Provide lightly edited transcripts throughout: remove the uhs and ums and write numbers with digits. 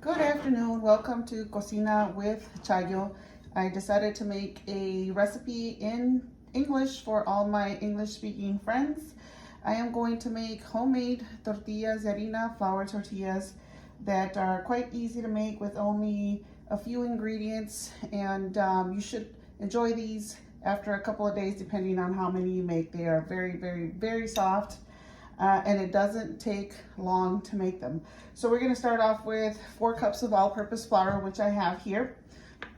Good afternoon. Welcome to Cocina with Chayo. I decided to make a recipe in English for all my English-speaking friends. I am going to make homemade tortillas de harina, flour tortillas that are quite easy to make with only a few ingredients, and you should enjoy these after a couple of days depending on how many you make. They are very soft. And it doesn't take long to make them. So we're going to start off with 4 cups of all-purpose flour, which I have here.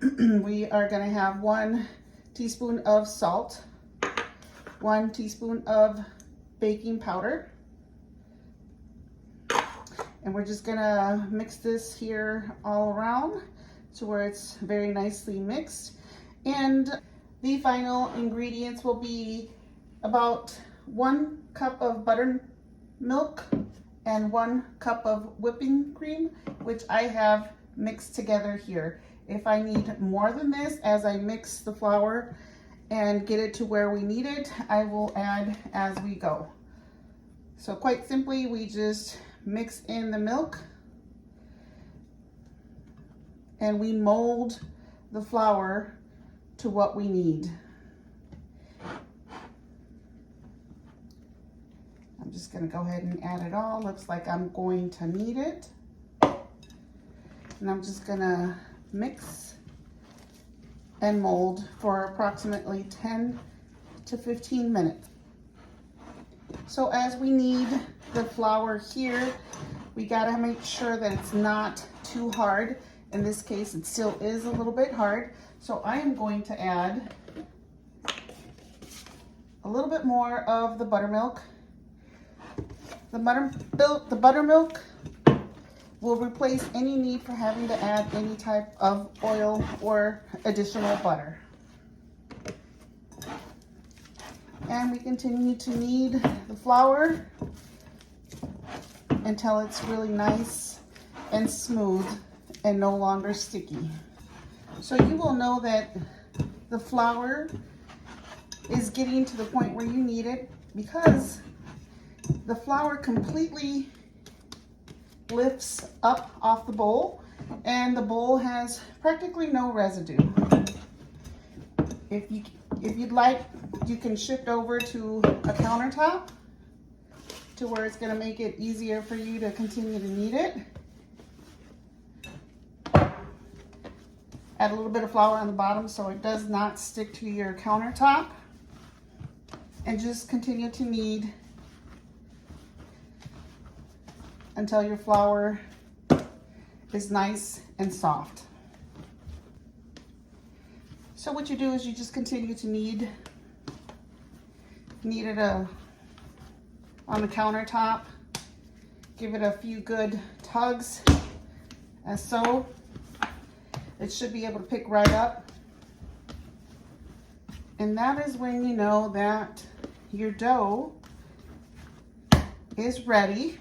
We are going to have 1 teaspoon of salt, 1 teaspoon of baking powder, and we're just going to mix this here all around to where it's very nicely mixed. And the final ingredients will be about 1 cup of buttermilk and 1 cup of whipping cream, which I have mixed together here. If I need more than this as I mix the flour and get it to where we need it, I will add as we go. So quite simply, we just mix in the milk and we mold the flour to what we need. I'm just going to go ahead and add it all. Looks like I'm going to need it. And I'm just going to mix and mold for approximately 10 to 15 minutes. So as we need the flour here, we got to make sure that it's not too hard. In this case, it still is a little bit hard. So I am going to add a little bit more of the buttermilk. The buttermilk will replace any need for having to add any type of oil or additional butter. And we continue to knead the flour until it's really nice and smooth and no longer sticky. So you will know that the flour is getting to the point where you need it because the flour completely lifts up off the bowl and the bowl has practically no residue. If you'd like, you can shift over to a countertop to where it's going to make it easier for you to continue to knead it. Add a little bit of flour on the bottom so it does not stick to your countertop, and just continue to knead until your flour is nice and soft. So what you do is you just continue to knead it on the countertop. Give it a few good tugs, as so. It should be able to pick right up. And that is when you know that your dough is ready.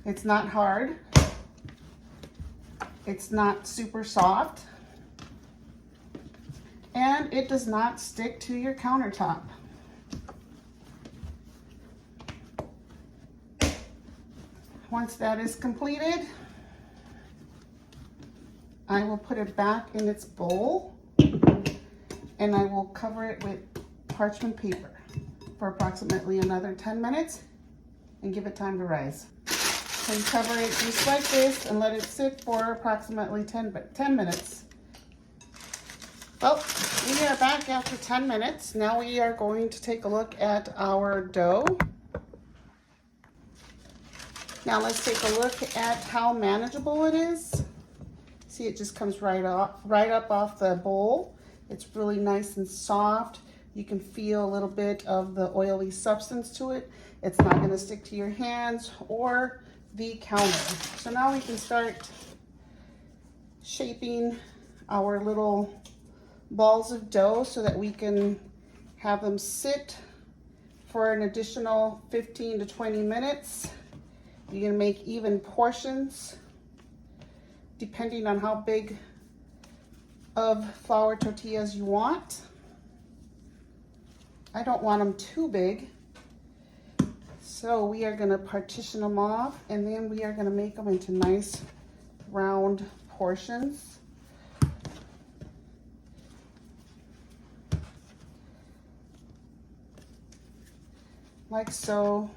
It's not hard. It's not super soft. And it does not stick to your countertop. Once that is completed, I will put it back in its bowl and I will cover it with parchment paper for approximately another 10 minutes and give it time to rise. So you cover it just like this and let it sit for approximately 10 minutes. Well, we are back after 10 minutes. Now we are going to take a look at our dough. Now let's take a look at how manageable it is. See, it just comes right up off the bowl. It's really nice and soft. You can feel a little bit of the oily substance to it. It's not going to stick to your hands or the counter. So now we can start shaping our little balls of dough so that we can have them sit for an additional 15 to 20 minutes. You can make even portions depending on how big of flour tortillas you want. I don't want them too big, so we are going to partition them off, and then we are going to make them into nice round portions. Like so.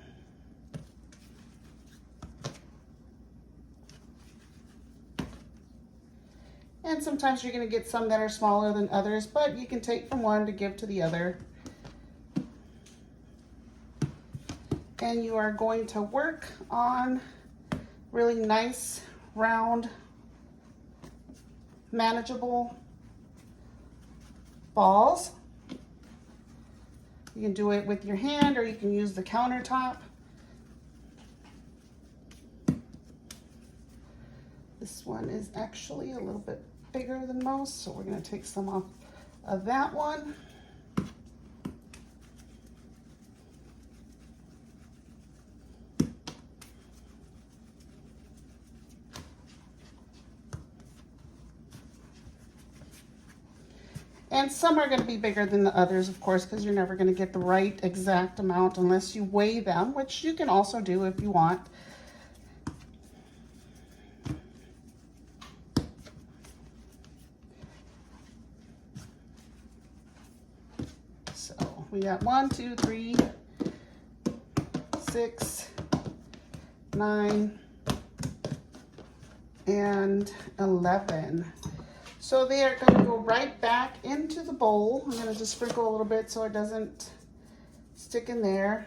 And sometimes you're going to get some that are smaller than others, but you can take from one to give to the other. And you are going to work on really nice, round, manageable balls. You can do it with your hand or you can use the countertop. This one is actually a little bit bigger than most, so we're going to take some off of that one. And some are going to be bigger than the others, of course, because you're never going to get the right exact amount unless you weigh them, which you can also do if you want. So we got 1, 2, 3, 6, 9, and 11. So they are going to go right back into the bowl. I'm going to just sprinkle a little bit so it doesn't stick in there.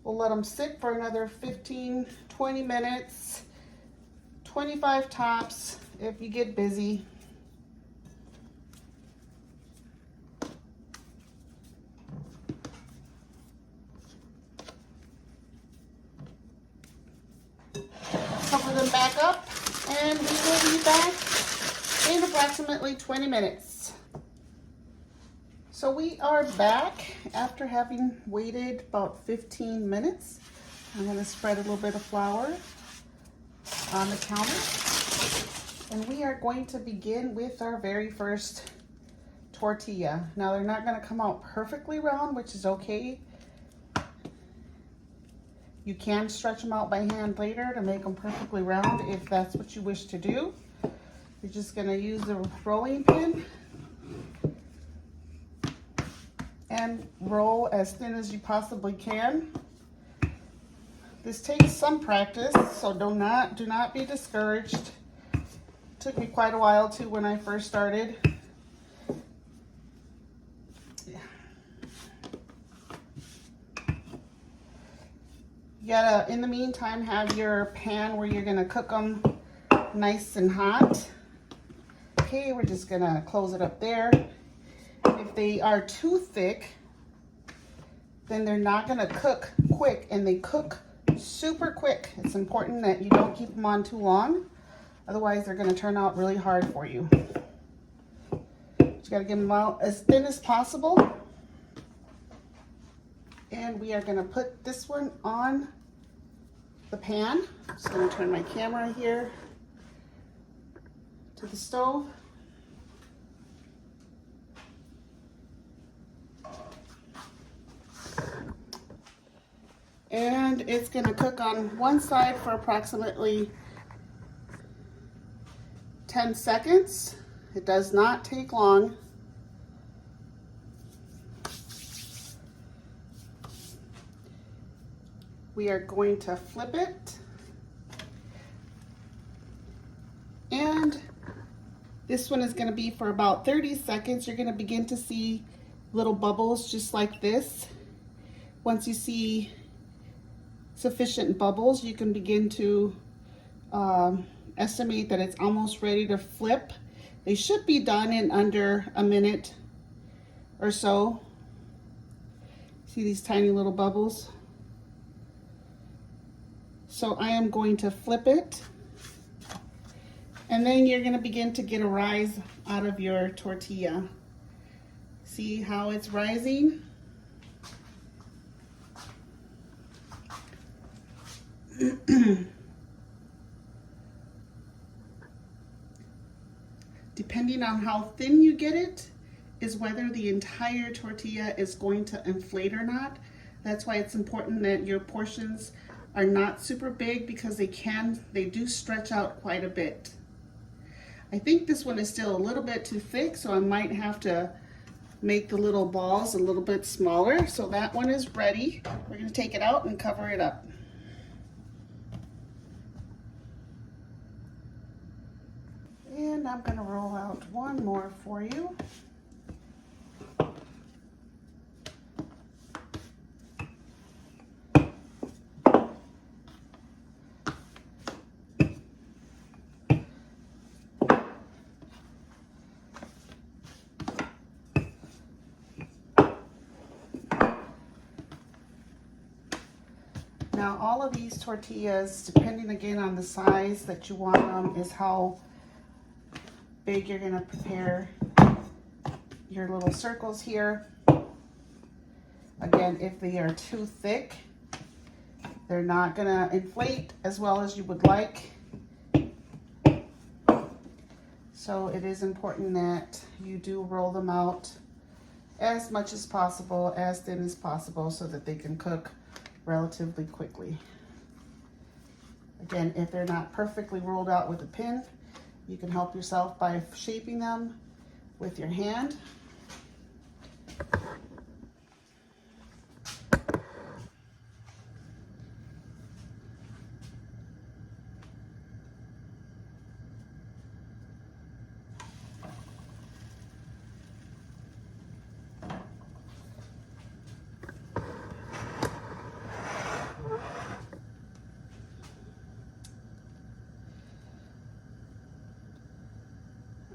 We'll let them sit for another 15, 20 minutes, 25 tops if you get busy. Cover them back up, and we will be back in approximately 20 minutes. So we are back after having waited about 15 minutes. I'm going to spread a little bit of flour on the counter, and we are going to begin with our very first tortilla. Now they're not going to come out perfectly round, which is okay. You can stretch them out by hand later to make them perfectly round if that's what you wish to do. You're just going to use the rolling pin and roll as thin as you possibly can. This takes some practice, so do not be discouraged. It took me quite a while too when I first started. You gotta, in the meantime, have your pan where you're gonna cook them nice and hot. Okay, we're just gonna close it up there. If they are too thick, then they're not gonna cook quick, and they cook super quick. It's important that you don't keep them on too long. Otherwise, they're gonna turn out really hard for you. You gotta get them out as thin as possible. And we are gonna put this one on the pan. I'm just gonna turn my camera here to the stove. And it's gonna cook on one side for approximately 10 seconds. It does not take long. We are going to flip it. And this one is going to be for about 30 seconds. You're going to begin to see little bubbles just like this. Once you see sufficient bubbles, you can begin to estimate that it's almost ready to flip. They should be done in under a minute or so. See these tiny little bubbles? So I am going to flip it, and then you're going to begin to get a rise out of your tortilla. See how it's rising? Depending on how thin you get it, is whether the entire tortilla is going to inflate or not. That's why it's important that your portions are not super big, because they do stretch out quite a bit. I think this one is still a little bit too thick, so I might have to make the little balls a little bit smaller. So that one is ready. We're going to take it out and cover it up. And I'm going to roll out one more for you. Now all of these tortillas, depending again on the size that you want them, is how big you're going to prepare your little circles here. Again, if they are too thick, they're not going to inflate as well as you would like. So it is important that you do roll them out as much as possible, as thin as possible, so that they can cook relatively quickly. Again, if they're not perfectly rolled out with a pin, you can help yourself by shaping them with your hand.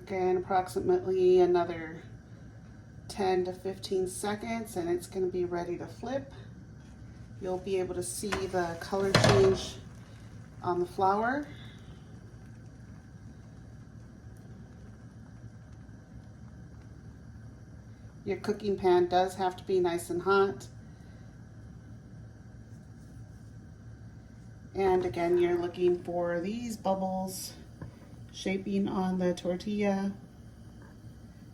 Again, approximately another 10 to 15 seconds and it's going to be ready to flip. You'll be able to see the color change on the flour. Your cooking pan does have to be nice and hot. And again, you're looking for these bubbles shaping on the tortilla,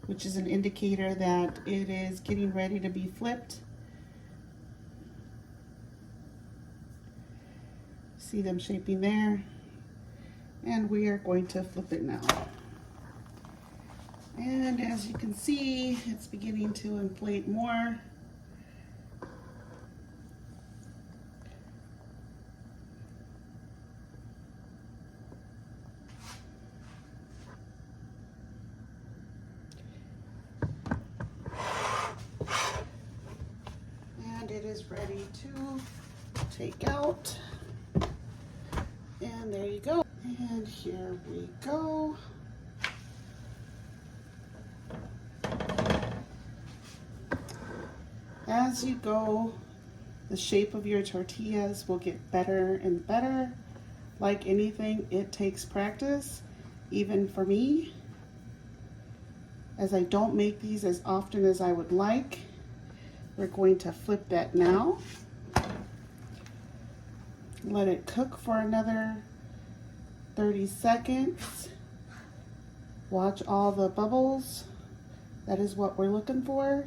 which is an indicator that it is getting ready to be flipped. See them shaping there. And we are going to flip it now. And as you can see, it's beginning to inflate more. And it is ready to take out. And there you go. And here we go. As you go, the shape of your tortillas will get better and better. Like anything, it takes practice, even for me, as I don't make these as often as I would like. We're going to flip that now. Let it cook for another 30 seconds. Watch all the bubbles. That is what we're looking for.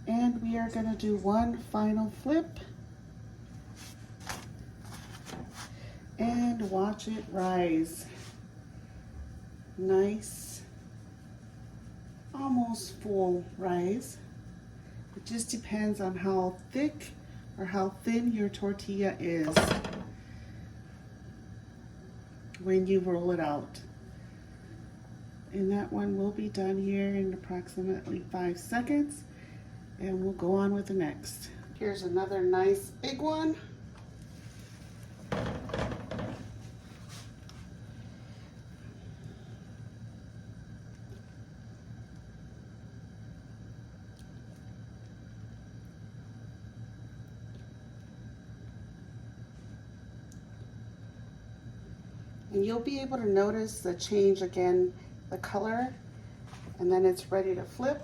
And we are going to do one final flip. And watch it rise. Nice, almost full rise. It just depends on how thick or how thin your tortilla is when you roll it out. And that one will be done here in approximately 5 seconds. And we'll go on with the next. Here's another nice big one. And you'll be able to notice the change again, the color, and then it's ready to flip.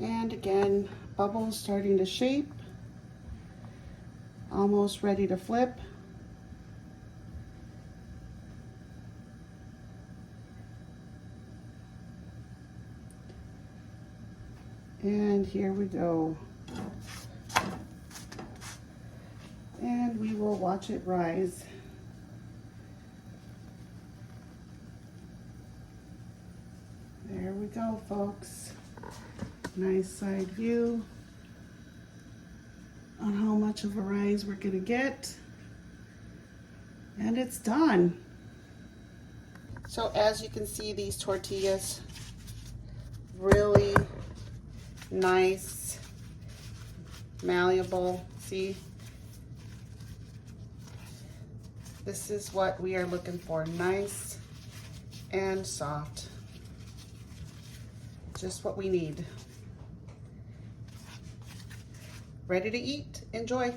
And again, bubbles starting to shape. almost ready to flip. And here we go. And we will watch it rise. There we go, folks. Nice side view on how much of a rise we're gonna get. And it's done. So as you can see, these tortillas, really nice, malleable. See? This is what we are looking for, nice and soft. Just what we need. Ready to eat? Enjoy.